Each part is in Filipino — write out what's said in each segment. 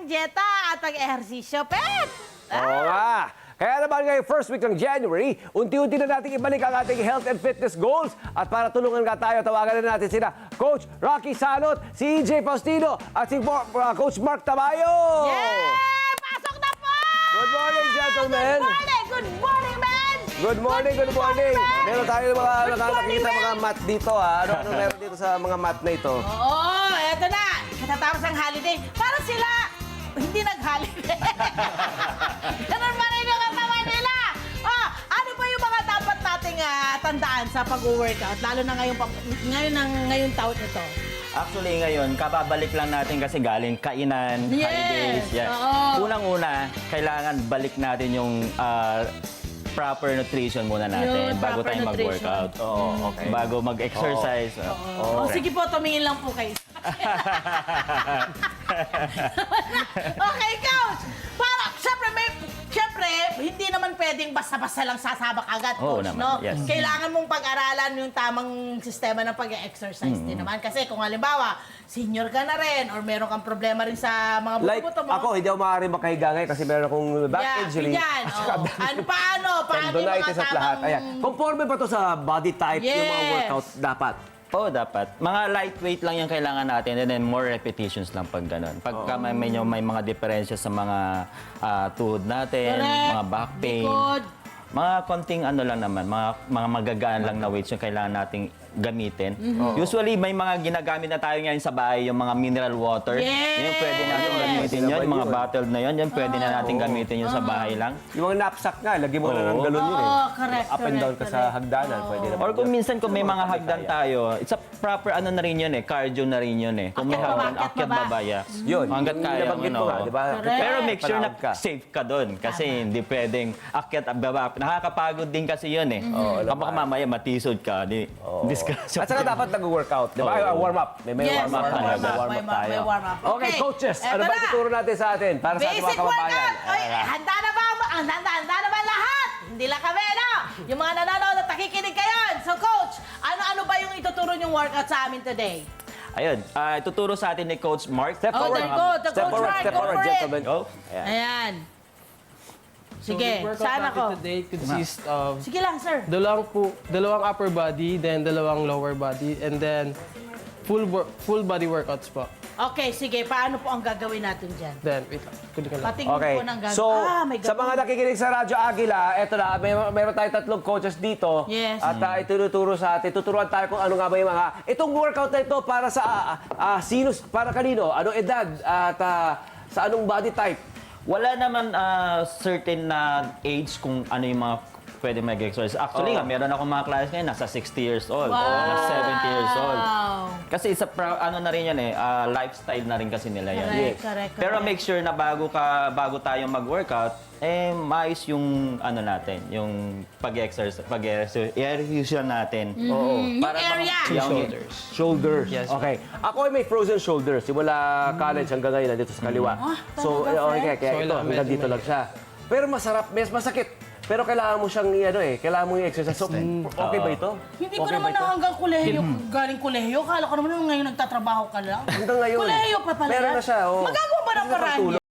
dieta at pag-ehersisyo, Pet! Oo nga. Kaya naman ngayong first week ng January, unti-unti na natin ibalik ang ating health and fitness goals. At para tulungan nga tayo, tawagan na natin sila Coach Rocky Salot, si EJ Faustino, at si Coach Mark Tamayo. Yeah! Pasok na po! Good morning, gentlemen. Good morning! Good morning, man! Good morning, good morning. Meron tayo mga Good morning, nakakita man. mga mat dito, ha? Ano meron dito sa mga mat na ito? Oo, eto na. Katatapos ang holiday. Parang sila hindi nag-holiday. Ganun pa rin yung katawan nila. Ano ba yung mga dapat nating tandaan sa pag-workout? Lalo na ngayong taon ito. Actually, ngayon, kababalik lang natin kasi galing kainan, Yes, holidays. Yan. oo. Unang-una, kailangan balik natin yung proper nutrition muna natin Yung bago proper tayo nutrition. mag-workout. Oo, okay. Bago mag-exercise. Sige po, tumingin lang po kayo. Okay, Coach! Para, syempre, hindi naman pwedeng basta-basta lang sasabak agad, Oo Coach, naman, no? yes. Kailangan mong pag-aralan yung tamang sistema ng pag-exercise din naman. Kasi kung halimbawa, senior ka na rin or meron kang problema rin sa mga Like, buto mo. ako, hindi ako maaari makahiga ngayon kasi meron akong back injury. Yan. Paano yung mga Tendonitis at lahat. tamang... Ayan. Conforme ba to sa body type yung mga Yes. workout dapat? Oo, dapat. Mga lightweight lang yung kailangan natin and then more repetitions lang pag ganun. Pagka may mga diferensya sa mga tuhod natin, Correct. mga back pain, Likod. mga konting ano lang naman, mga magagaan lang na weights yung kailangan nating gamitin. Usually, may mga ginagamit na tayo ngayon sa bahay, yung mga mineral water. Yes! Yung pwede natin gamitin yun, yung mga bottled na yun, yung pwede na natin gamitin yun sa bahay lang. Yung mga knapsack nga, lagi mo na ng galon yun eh. Oo, correct, Up and down ka correct, sa hagdanan, pwede naman. Or kung yun. minsan kung may mga hagdan tayo, it's a proper ano na rin yun eh, cardio na rin yun eh. Kung may Akyat baba, hagdan, akyat akyat baba. babaya. Yun, Hanggat yung kaya nabanggit mo nga, di ba? Correct. Pero make sure na Panahon ka. safe ka doon kasi hindi pwedeng akyat at baba. Nakakapagod din kasi yun eh. Kapag mamaya matisod ka, disgrasya. At saka dapat nag-workout, di ba? Oo. Warm up. May Yes, warm up may tayo. warm up, Warm up may tayo. warm up. Okay, Okay, coaches, ano eto ba na. ituturo natin sa atin para sa ating Basic mga kababayan? workout! Oy, handa na ba? Handa na ba lahat? Hindi lang kami, no? Yung mga nanonood at nakikinig kayo. So, Coach, ano ba yung ituturo yung workout sa amin today? Ayun, ituturo sa atin ni Coach Mark. Step Oh, forward. there you go. The Step Coach forward, Mark, step go forward, for it. gentlemen. Go. Ayan. Sige, So, the workout saan natin ako? today consists of Sige lang, sir. dalawang upper body, then dalawang lower body, and then full body workouts po. Okay, sige. Paano po ang gagawin natin dyan? Then, wait lang. Kunin ko lang. Patingin Okay. po ng gagawin. So, may sa mga nakikinig sa Radyo Agila, eto na, meron tayong tatlong coaches dito. Yes. At ituturo sa atin, tuturuan tayo kung ano nga ba yung mga... Itong workout na ito para sa para kanino, anong edad, at sa anong body type. Wala naman certain na age kung ano yung mga pwede mag-exercise. Actually nga, meron akong mga clients ngayon, nasa 60 years old, nasa 70 years old. Kasi ano na rin yan eh, lifestyle na rin kasi nila yan. Correct. Pero make sure na bago tayo mag-workout, maayos yung ano natin, yung pag-exercise natin. Oo. Yung area. Shoulders. Yes. Okay. Ako ay may frozen shoulders. Simula college hanggang ngayon, nandito sa kaliwa. So, talaga, kaya So, ito, medyo hanggang dito may- lang siya. Pero masarap, masakit. Pero kailangan mo siyang kailangan mo i-exercise. So, okay ba ito? Hindi ko Okay naman ba ito? na hanggang kolehiyo, galing kolehiyo. Kala ko naman ngayon nagtatrabaho ka lang. Hanggang ngayon. Kolehiyo pa pala Meron yan. na siya, oo. Magagawa ba ng Kasi paraan nakatulong. niya?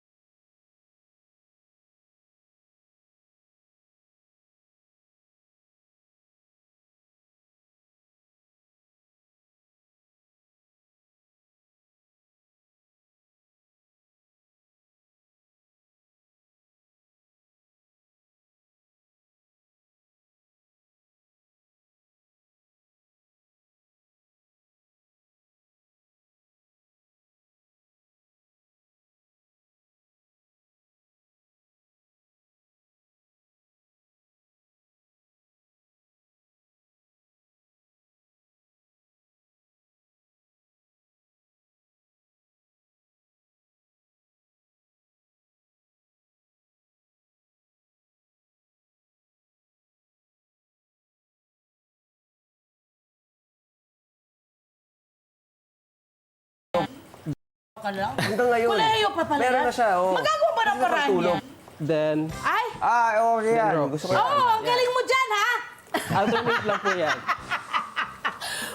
Ka lang. Hanggang ngayon. Kolehiyo pa pala Meron yan. na siya, oo. Magagawa ba ng Kasi paraan nakatulong. niya? Then, Ay! Okay yan. Bro. Gusto ko yan. Ang galing mo dyan, ha? alternate lang po yan.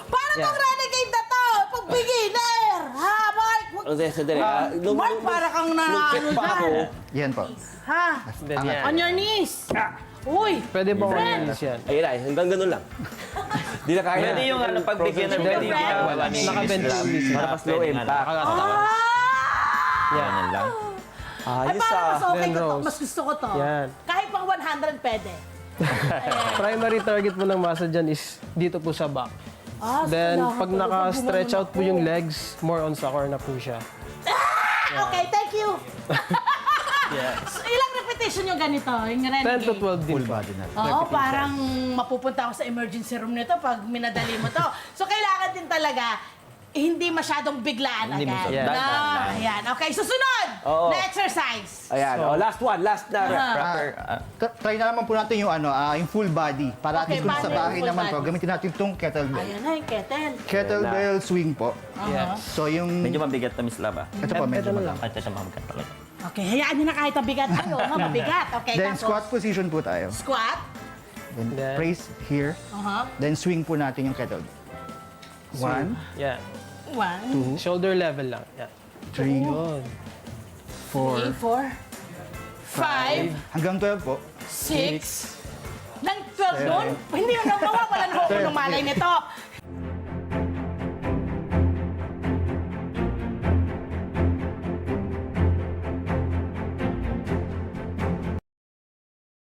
Para tong renegade na to, pag beginner! Ha, Mark? Sandali. Mark, para kang na ano pa ako. dyan. Yan po. Ha? Then, yan. On your knees. Uy! Pwede po Friend. kung yan. Ayun na, hanggang ganun lang. Di na kaya. Pwede yung pag beginner, pwede yung ginagawa ni Naka-bench Miss lang. Lam. Para mas low impact. Ganun lang. Ay, Ayos parang mas okay Then ko to. rows. Mas gusto ko to. Yan. Kahit pang 100 pwede. Primary target mo ng muscle dyan is dito po sa back. Ah, so Then, kailangan pag talaga naka-stretch gumanon out po yung legs, more on sa core na po siya. Okay, thank you. So, ilang repetition yung ganito? Yung 10 to 12 din Full po. body na. Oo, parang mapupunta ako sa emergency room nito pag minadali mo to. So, kailangan din talaga hindi masyadong biglaan Hindi agad. masyadong- dahan-dahan lang. Ayan. Okay, susunod Oo. na exercise. Ayan, last one, last na. Proper, Try na naman po natin yung yung full body. Para at Okay, least kung paano sa yung bahay full naman po, body? gamitin natin itong kettlebell. Ayan na yung kettle. Kettlebell swing po. Yes. So yung... medyo mabigat na Miss Lab. Ito po, medyo Ito na lang. mabigat. Ito siya mabigat talaga. Okay, hayaan nyo na kahit mabigat kayo. Mabigat. Okay, Then tapos squat position po tayo. squat. Then Then- praise here. Then swing po natin yung kettlebell. 1, Yan. 1, Shoulder level lang. Yan. 3, Yun. 3, 4, 5, hanggang 12 po. 6. Nang 12 doon? Hindi mo naman mawawalan ho ako ng malay nito.